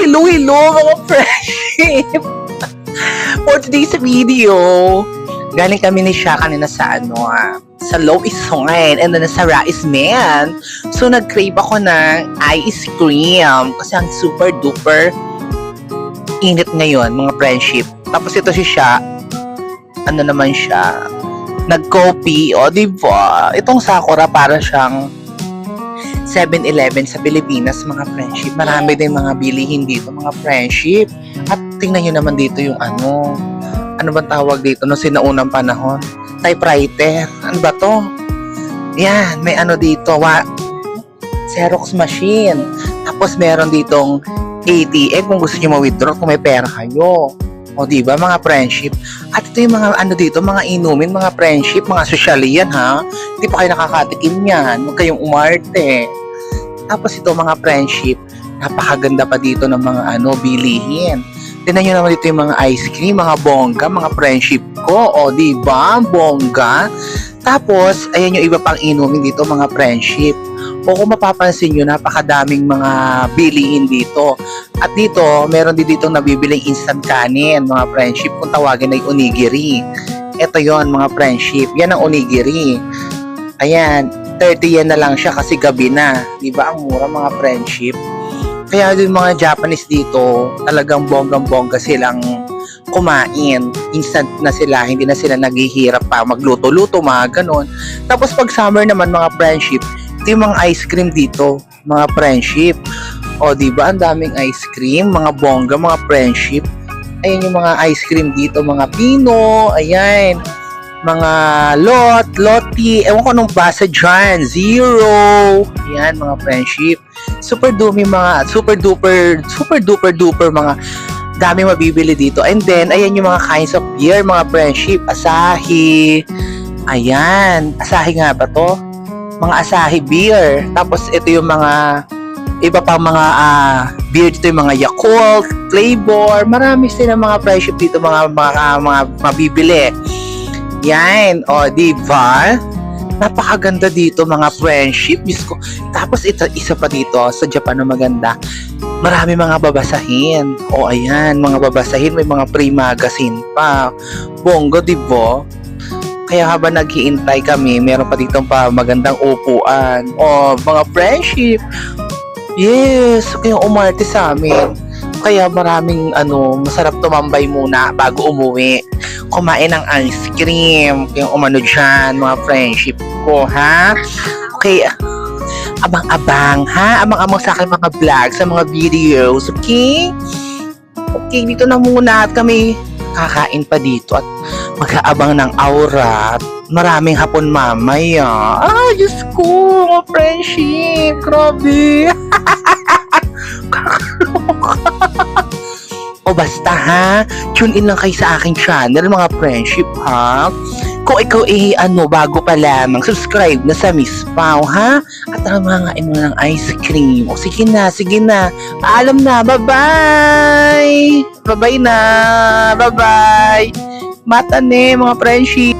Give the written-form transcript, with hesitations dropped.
hello mga friendship! For today's video, galing kami ni Sha kanina sa sa Low is Wine and then sa Ra is Man. So nag-crave ako ng ice cream kasi ang super duper init ngayon mga friendship. Tapos ito si Sha, ano naman siya, nag-coffee, o diba? Itong Sakura para siyang 7-Eleven sa Pilipinas mga friendship. Marami din mga bilihin dito mga friendship. At tingnan nyo naman dito yung ano bang tawag dito no sinaunang panahon? Typewriter. Ano ba to? Yan, may ano dito, Xerox machine. Tapos meron ditong ATM kung gusto nyo ma-withdraw kung may pera kayo. O diba mga friendship? At ito yung mga ano dito, mga inumin, mga friendship, mga social yan ha. Hindi pa kayo nakakatikim yan. Huwag kayong umarte. Tapos ito mga friendship, napakaganda pa dito ng mga bilihin. Tingnan nyo naman dito yung mga ice cream, mga bongga, mga friendship ko. O diba? Bongga. Tapos, ayan yung iba pang inumin dito mga friendship. O kung mapapansin nyo, napakadaming mga bilihin dito. At dito, meron din dito nabibiling instant kanin, mga friendship, kung tawagin ay onigiri. Ito yon mga friendship. Yan ang onigiri. Ayan, 30 yen na lang siya kasi gabi na. Diba ang mura mga friendship? Kaya yung mga Japanese dito, talagang bonggang-bongga silang kumain. Instant na sila, hindi na sila naghihirap pa magluto-luto, mga ganon. Tapos pag summer naman mga friendship, ito yung mga ice cream dito, mga friendship. O diba, ang daming ice cream, mga bongga, mga friendship. Ayan yung mga ice cream dito, mga Pino, ayan. Mga Loti, ewan ko anong basa dyan, Zero. Ayan mga friendship. Super duper mga daming mabibili dito. And then, ayan yung mga kinds of beer, mga friendship. Asahi. Ayan. Asahi nga ba to? Mga Asahi beer. Tapos, ito yung mga iba pang mga beer dito, yung mga Yakult, Flavor. Marami sila mga friendship dito, mga mabibili. Yan. O, diba? Napakaganda dito, mga friendship. Ko. Tapos, isa pa dito, sa Japan na maganda. Marami mga babasahin. O, ayan, mga babasahin. May mga pre-magazine pa. Bonggo, diba? Kaya habang naghiintay kami, meron pa dito pa magandang upuan. O, mga friendship. Yes, kaya umarte sa amin. Kaya maraming masarap tumambay muna bago umuwi. Kumain ng ice cream. Kaya umano dyan, mga friendship ko, ha? Okay, abang-abang, ha? Abang-abang sa akin mga vlogs, sa mga videos, okay? Okay, dito na muna at kami kakain pa dito at mag-aabang ng aura at maraming hapon mamaya. Diyos ko, mga friendship, grabe. O basta ha, tune in lang kayo sa aking channel mga friendship ha. Kung ikaw bago pa lamang, subscribe na sa Miss Pao ha. At mangain mo ng ice cream. O sige na. Paalam na, bye-bye. Bye-bye na, bye-bye. Mata ne mga friendship.